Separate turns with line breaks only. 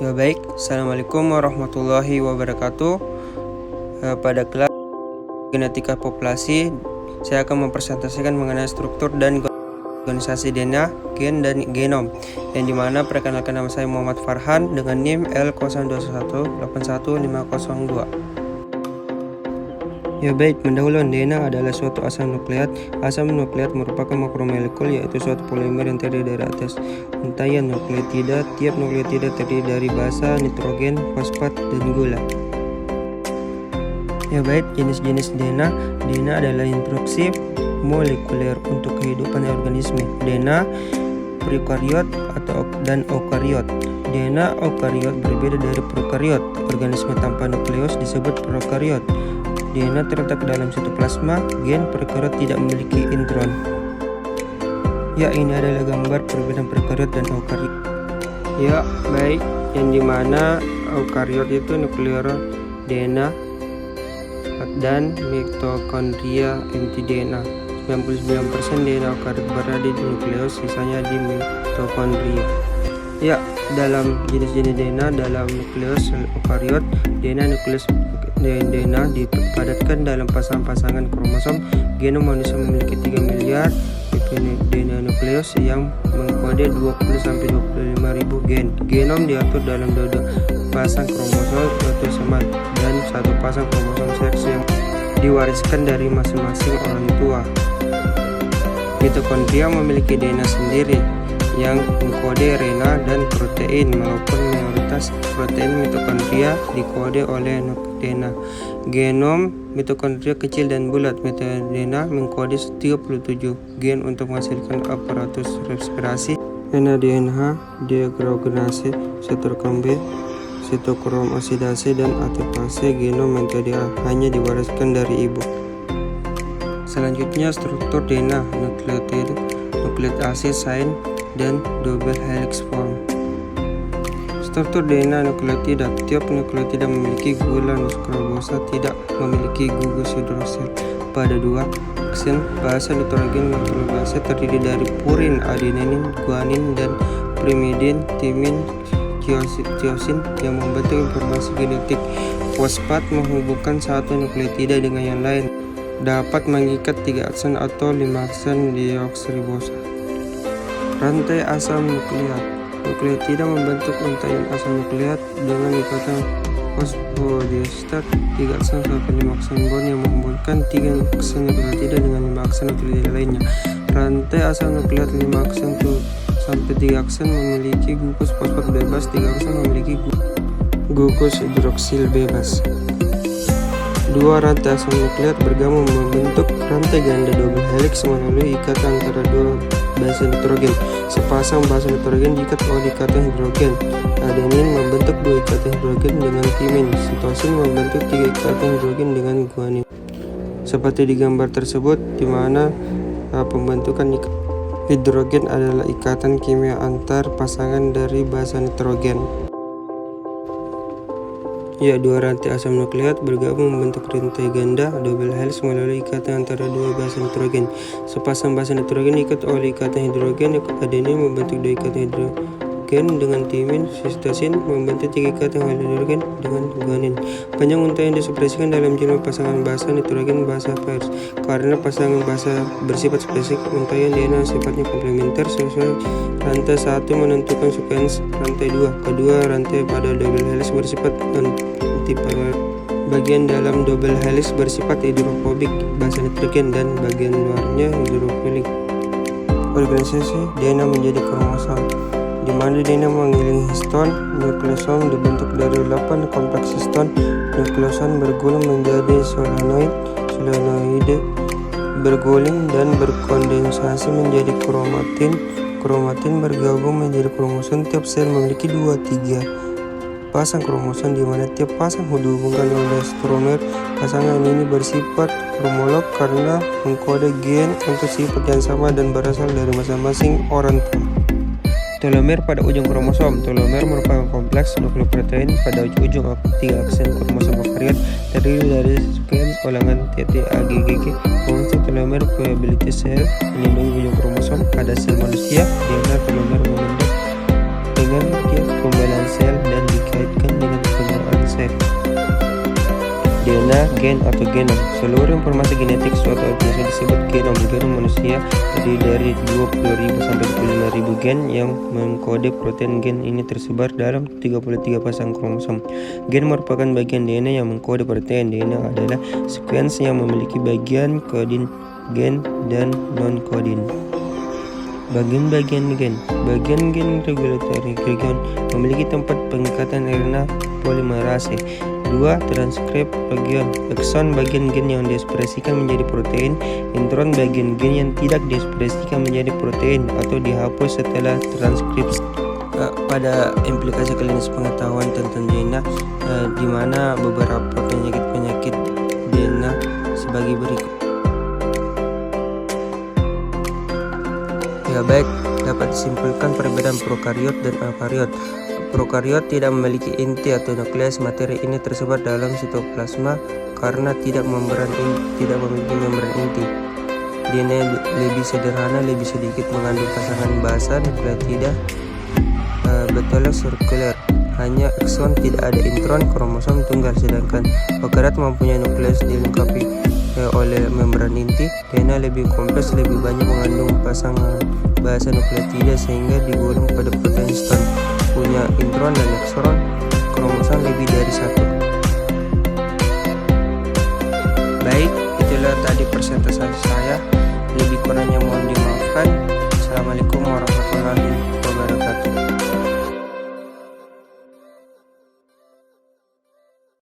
Ya baik, Assalamualaikum warahmatullahi wabarakatuh. Pada kelas genetika populasi, saya akan mempresentasikan mengenai struktur dan organisasi DNA, gen, dan genom. Yang dimana perkenalkan nama saya Muhammad Farhan dengan NIM L0218181502. Ya baik, pendahuluan DNA adalah suatu asam nukleat. Asam nukleat merupakan makromolekul, yaitu suatu polimer yang terdiri dari atas untayan nukleotida. Tiap nukleotida terdiri dari basa, nitrogen, fosfat, dan gula. Ya baik, jenis-jenis DNA. DNA adalah instruksi molekuler untuk kehidupan organisme. DNA prokariot dan eukariot. DNA eukariot berbeda dari prokariot. Organisme tanpa nukleus disebut prokariot. DNA terletak dalam sitoplasma. Gen prokariot tidak memiliki intron. Ya, ini adalah gambar perbedaan prokariot dan eukariot. Ya, baik, yang dimana eukariot itu nuklear DNA dan mitokondria inti DNA. 99% DNA eukariot berada di nukleus, sisanya di mitokondria. Ya, dalam jenis-jenis DNA dalam nukleus eukariot, DNA nukleus DNA dipadatkan dalam pasangan-pasangan kromosom. Genom manusia memiliki 3 miliar DNA nukleus yang mengkode 20-25 ribu gen. Genom diatur dalam 2 pasang kromosom autosomal dan 1 pasang kromosom seks yang diwariskan dari masing-masing orang tua. Mitokondria memiliki DNA sendiri yang mengkode RNA dan protein, walaupun mayoritas protein mitokondria dikode oleh DNA. Genom mitokondria kecil dan bulat. DNA mengkode 37 gen untuk menghasilkan aparatus respirasi, NADNH, dehidrogenase, sitokrom B, sitokrom oksidase, dan ATPase. Genom metode hanya diwariskan dari ibu. Selanjutnya struktur DNA, nukleotida, chain, dan double helix form. Struktur DNA nukleotida. Tiap nukleotida memiliki gula nukleosa, tidak memiliki gugus hidroksil pada 2 aksen. Basa nitrogen nukleosa terdiri dari purin, adenin, guanin, dan pirimidin, timin, tiosin yang membentuk informasi genetik. Fosfat menghubungkan satu nukleotida dengan yang lain. Dapat mengikat 3 aksen atau 5 aksen deoksiribosa. Rantai asam nukleat. Nukleotida membentuk untayan asam nukleat dengan ikatan fosfodiester 3 aksen sampai 5 aksen bond yang menghubungkan 3 aksen nukleotida dengan 5 aksen nukleotida lainnya. Rantai asam nukleat 5 aksen sampai 3 aksen memiliki gugus fosfat bebas, 3 aksen memiliki gugus hidroksil bebas. 2 rantai asam nukleat bergabung membentuk rantai ganda double helix melalui ikatan antara 2 basa nitrogen. Sepasang basa nitrogen diikat oleh ikatan hidrogen. Adenin membentuk 2 ikatan hidrogen dengan timin. Sitosin membentuk 3 ikatan hidrogen dengan guanin. Seperti di gambar tersebut, di mana pembentukan hidrogen adalah ikatan kimia antar pasangan dari basa nitrogen. Ya, 2 rantai asam nukleat bergabung membentuk rantai ganda double helix melalui ikatan antara 2 basa nitrogen. Sepasang basa nitrogen diikat oleh ikatan hidrogen. Adenin membentuk 2 ikatan hidrogen dengan timin. Sitosin membentuk 3 ikatan hidrogen dengan guanin. Panjang untayan diekspresikan dalam jumlah pasangan basa nitrogen basa pairs. Karena pasangan basa bersifat spesifik, untayan DNA sifatnya komplementer. Sesuai rantai 1 menentukan sekuens rantai 2. Kedua rantai pada double helix bersifat antipolar. Bagian dalam double helix bersifat hidrofobik basa nitrogen dan bagian luarnya hidrofilik. Organisasi DNA menjadi kromosom, di mana DNA mengelilingi histon. Nukleosom dibentuk dari 8 kompleks histon. Nukleosom bergulung menjadi solenoide, berguling dan berkondensasi menjadi kromatin. Kromatin bergabung menjadi kromosom. Tiap sel memiliki 2-3 pasang kromosom, di mana tiap pasang dihubungkan oleh stromer. Pasangan ini bersifat homolog karena mengkode gen untuk sifat yang sama dan berasal dari masing-masing orang tua. Telomer pada ujung kromosom. Telomer merupakan kompleks nukleoprotein pada ujung 3 aksen kromosom eukariot, terdiri dari sekuens ulangan TTAGGG. Fungsi telomer viability cell melindungi ujung kromosom. Pada sel manusia, DNA telomer membentuk dengan pembelaan sel dan gen atau genom. Seluruh informasi genetik suatu organisme disebut genom. Genom manusia terdiri dari 20.000 sampai 25.000 gen yang mengkode protein. Gen ini tersebar dalam 33 pasang kromosom. Gen merupakan bagian DNA yang mengkode protein. DNA adalah sekuensi yang memiliki bagian kodin gen dan non-kodin. Bagian-bagian gen. Bagian gen regulatory region memiliki tempat pengikatan RNA polimerase. 2. Transkrip region. Ekson bagian gen yang diekspresikan menjadi protein. Intron bagian gen yang tidak diekspresikan menjadi protein atau dihapus setelah transkripsi. Pada implikasi klinis pengetahuan tentang DNA, di mana beberapa penyakit DNA sebagai berikut. Ya baik, dapat disimpulkan perbedaan prokariot dan eukariot. Prokariot tidak memiliki inti atau nukleus. Materi ini tersebar dalam sitoplasma karena tidak memiliki membran inti. DNA lebih sederhana, lebih sedikit mengandung pasangan basa nukleotida, betulnya sirkuler. Hanya ekson, tidak ada intron, kromosom tunggal, sedangkan eukariot mempunyai nukleus dilengkapi oleh membran inti. DNA lebih kompleks, lebih banyak mengandung pasangan basa nukleotida sehingga digulung pada protein histone, punya intron dan ekson, kromosom lebih dari satu. Baik, itulah tadi presentasi saya. Lebih kurangnya mohon dimaafkan. Assalamualaikum warahmatullahi wabarakatuh.